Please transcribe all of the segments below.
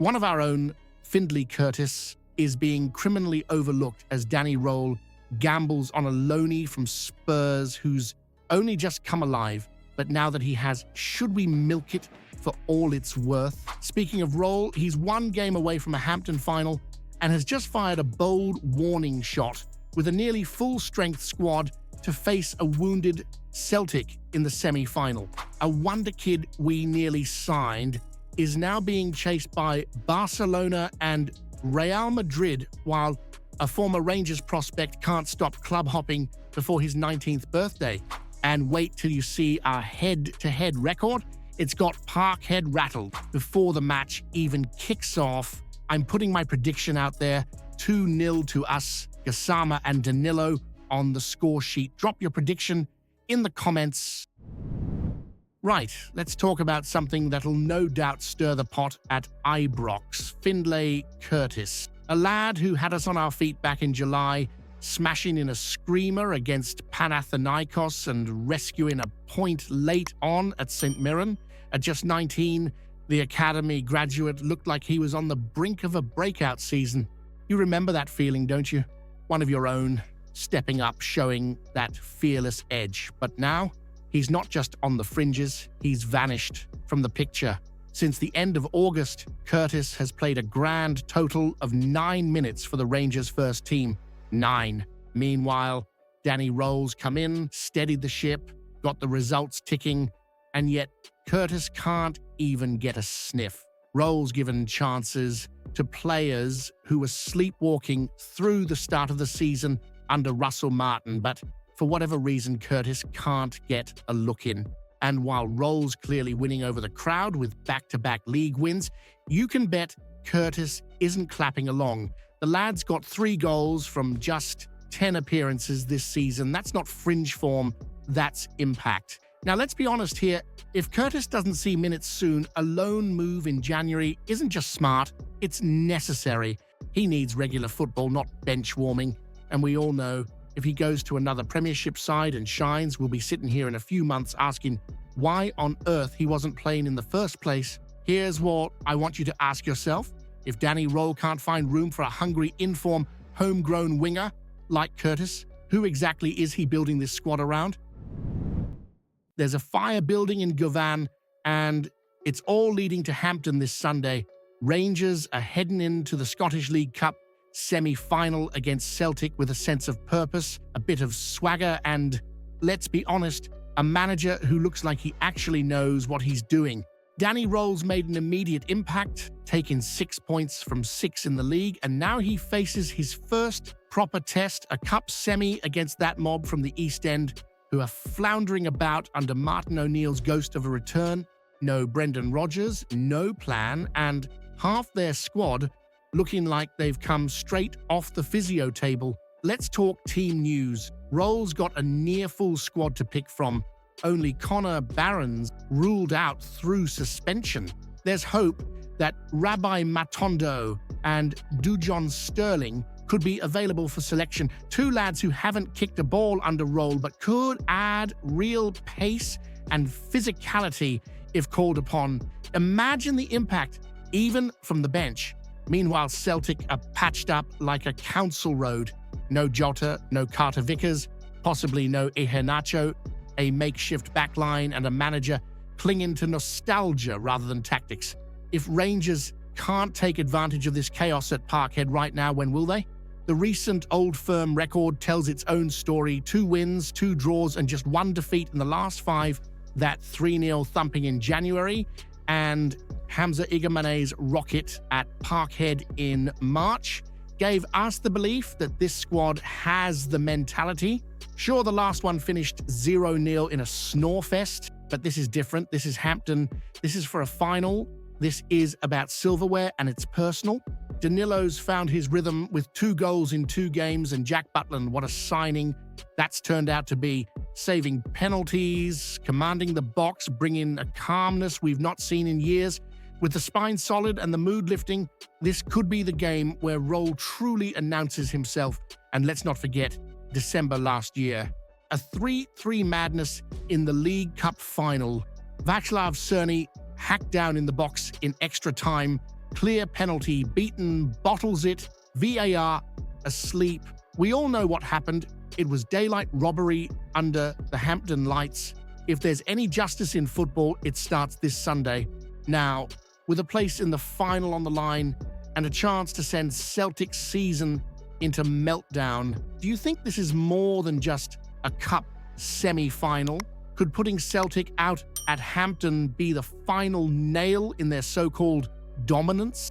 One of our own, Findlay Curtis, is being criminally overlooked as Danny Rohl gambles on a loanee from Spurs who's only just come alive, but now that he has, should we milk it for all it's worth? Speaking of Rohl, he's one game away from a Hampton final and has just fired a bold warning shot with a nearly full-strength squad to face a wounded Celtic in the semi-final. A wonder kid we nearly signed is now being chased by Barcelona and Real Madrid, while a former Rangers prospect can't stop club hopping before his 19th birthday. And wait till you see our head-to-head record. It's got Parkhead rattled before the match even kicks off. I'm putting my prediction out there, 2-0 to us, Gassama and Danilo on the score sheet. Drop your prediction in the comments. Right, let's talk about something that'll no doubt stir the pot at Ibrox. Findlay Curtis, a lad who had us on our feet back in July, smashing in a screamer against Panathinaikos and rescuing a point late on at St. Mirren. At just 19, the academy graduate looked like he was on the brink of a breakout season. You remember that feeling, don't you? One of your own, stepping up, showing that fearless edge. But now, he's not just on the fringes, he's vanished from the picture. Since the end of August, Curtis has played a grand total of 9 minutes for the Rangers' first team. 9. Meanwhile, Danny Rohl's come in, steadied the ship, got the results ticking, and yet Curtis can't even get a sniff. Rohl's given chances to players who were sleepwalking through the start of the season under Russell Martin, but for whatever reason, Curtis can't get a look in. And while Rohl's clearly winning over the crowd with back-to-back league wins, you can bet Curtis isn't clapping along. The lad's got 3 goals from just 10 appearances this season. That's not fringe form, that's impact. Now, let's be honest here. If Curtis doesn't see minutes soon, a loan move in January isn't just smart, it's necessary. He needs regular football, not bench warming. And we all know if he goes to another Premiership side and shines, we'll be sitting here in a few months asking why on earth he wasn't playing in the first place. Here's what I want you to ask yourself. If Danny Rohl can't find room for a hungry, in-form, homegrown winger like Curtis, who exactly is he building this squad around? There's a fire building in Govan, and it's all leading to Hampton this Sunday. Rangers are heading into the Scottish League Cup semi-final against Celtic with a sense of purpose, a bit of swagger, and, let's be honest, a manager who looks like he actually knows what he's doing. Danny Rohl's made an immediate impact, taking 6 points from 6 in the league, and now he faces his first proper test, a cup semi against that mob from the East End, who are floundering about under Martin O'Neill's ghost of a return. No Brendan Rodgers, no plan, and half their squad looking like they've come straight off the physio table. Let's talk team news. Rohl's got a near-full squad to pick from. Only Connor Barron's ruled out through suspension. There's hope that Rabbi Matondo and Dujon Sterling could be available for selection. 2 lads who haven't kicked a ball under Rohl but could add real pace and physicality if called upon. Imagine the impact, even from the bench. Meanwhile, Celtic are patched up like a council road. No Jota, no Carter Vickers, possibly no Iheanacho, a makeshift backline and a manager clinging to nostalgia rather than tactics. If Rangers can't take advantage of this chaos at Parkhead right now, when will they? The recent Old Firm record tells its own story. 2 wins, 2 draws, and just 1 defeat in the last 5. That 3-0 thumping in January, and Hamza Igamane's rocket at Parkhead in March gave us the belief that this squad has the mentality. Sure, the last one finished 0-0 in a snorefest, but this is different. This is Hampton. This is for a final. This is about silverware, and it's personal. Danilo's found his rhythm with 2 goals in 2 games, and Jack Butland, what a signing that's turned out to be. Saving penalties, commanding the box, bringing a calmness we've not seen in years. With the spine solid and the mood lifting, this could be the game where Rohl truly announces himself. And let's not forget, December last year. A 3-3 madness in the League Cup final. Václav Cerny hacked down in the box in extra time, Clear penalty, beaten, bottles it, VAR, asleep. We all know what happened. It was daylight robbery under the Hampton lights. If there's any justice in football, it starts this Sunday. Now, with a place in the final on the line and a chance to send Celtic's season into meltdown, do you think this is more than just a cup semi-final? Could putting Celtic out at Hampton be the final nail in their so-called dominance?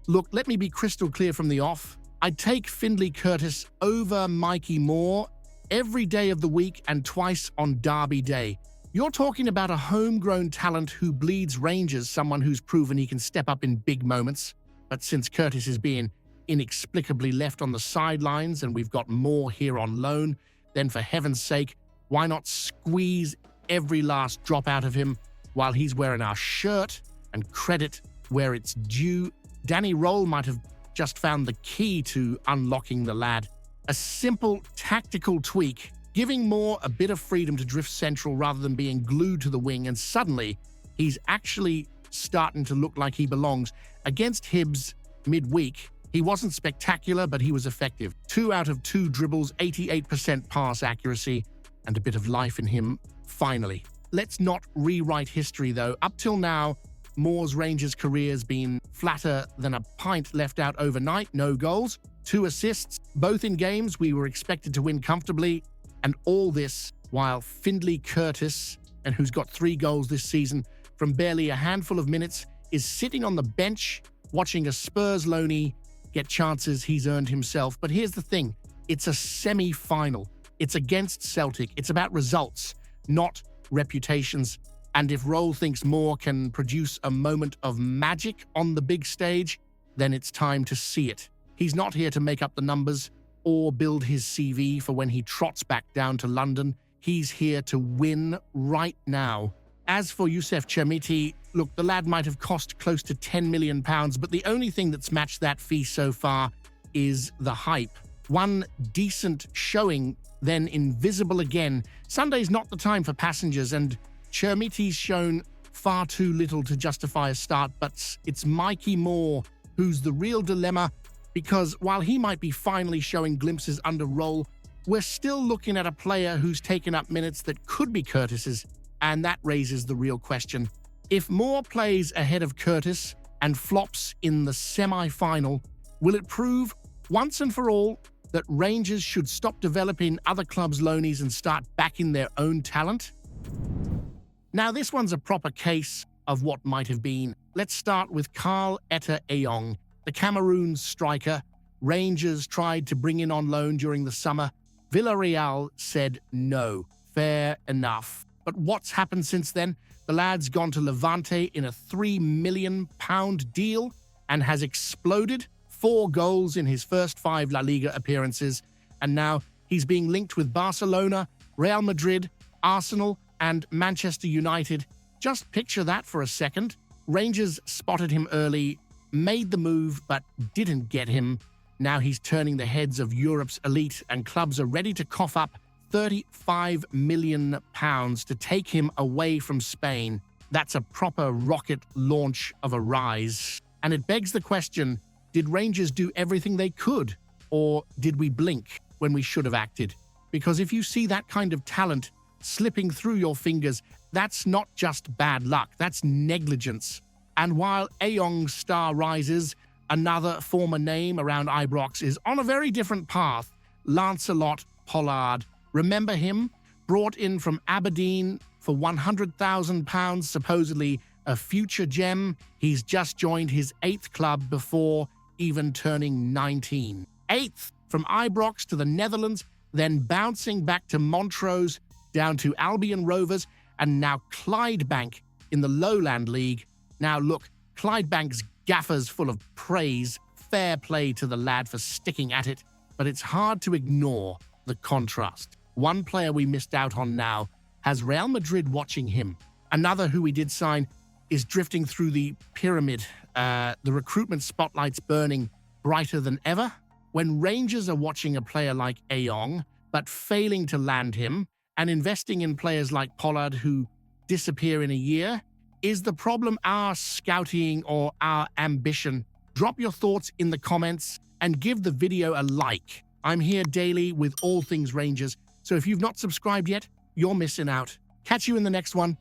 Look, let me be crystal clear from the off. I'd take Findlay Curtis over Mikey Moore every day of the week and twice on Derby Day. You're talking about a homegrown talent who bleeds Rangers, someone who's proven he can step up in big moments. But since Curtis is being inexplicably left on the sidelines and we've got Moore here on loan, then for heaven's sake, why not squeeze every last drop out of him while he's wearing our shirt and credit where it's due? Danny Rohl might have just found the key to unlocking the lad. A simple tactical tweak, giving Moore a bit of freedom to drift central rather than being glued to the wing, and suddenly he's actually starting to look like he belongs. Against Hibs midweek, he wasn't spectacular, but he was effective. 2 out of 2 dribbles, 88% pass accuracy, and a bit of life in him, finally. Let's not rewrite history, though. Up till now, Moore's Rangers career's been flatter than a pint left out overnight. No goals, 2 assists, both in games we were expected to win comfortably, and all this while Findlay Curtis, and who's got 3 goals this season from barely a handful of minutes, is sitting on the bench watching a Spurs loanee get chances he's earned himself. But here's the thing, it's a semi-final. It's against Celtic. It's about results, not reputations. And if Rohl thinks Moore can produce a moment of magic on the big stage, then it's time to see it. He's not here to make up the numbers or build his CV for when he trots back down to London. He's here to win right now. As for Youssef Chermiti, look, the lad might have cost close to £10 million, but the only thing that's matched that fee so far is the hype. One decent showing, then invisible again. Sunday's not the time for passengers, and Chermiti's shown far too little to justify a start, but it's Mikey Moore who's the real dilemma, because while he might be finally showing glimpses under Rohl, we're still looking at a player who's taken up minutes that could be Curtis's, and that raises the real question. If Moore plays ahead of Curtis and flops in the semi-final, will it prove once and for all that Rangers should stop developing other clubs' loanees and start backing their own talent? Now, this one's a proper case of what might have been. Let's start with Karl Etta Eyong, the Cameroon striker. Rangers tried to bring in on loan during the summer. Villarreal said no. Fair enough. But what's happened since then? The lad's gone to Levante in a £3 million deal and has exploded. 4 goals in his first 5 La Liga appearances. And now he's being linked with Barcelona, Real Madrid, Arsenal, and Manchester United. Just picture that for a second. Rangers spotted him early, made the move, but didn't get him. Now he's turning the heads of Europe's elite, and clubs are ready to cough up £35 million to take him away from Spain. That's a proper rocket launch of a rise. And it begs the question, did Rangers do everything they could? Or did we blink when we should have acted? Because if you see that kind of talent slipping through your fingers, that's not just bad luck, that's negligence. And while Eyong's star rises, another former name around Ibrox is on a very different path. Lancelot Pollard. Remember him? Brought in from Aberdeen for £100,000, supposedly a future gem. He's just joined his 8th club before even turning 19. 8th from Ibrox to the Netherlands, then bouncing back to Montrose, down to Albion Rovers, and now Clydebank in the Lowland League. Now look, Clydebank's gaffer's full of praise. Fair play to the lad for sticking at it, but it's hard to ignore the contrast. One player we missed out on now has Real Madrid watching him. Another who we did sign is drifting through the pyramid. The recruitment spotlight's burning brighter than ever. When Rangers are watching a player like Eyong, but failing to land him, and investing in players like Pollard who disappear in a year, Is the problem our scouting or our ambition? Drop your thoughts in the comments and give the video a like. I'm here daily with all things Rangers, so if you've not subscribed yet, you're missing out. Catch you in the next one.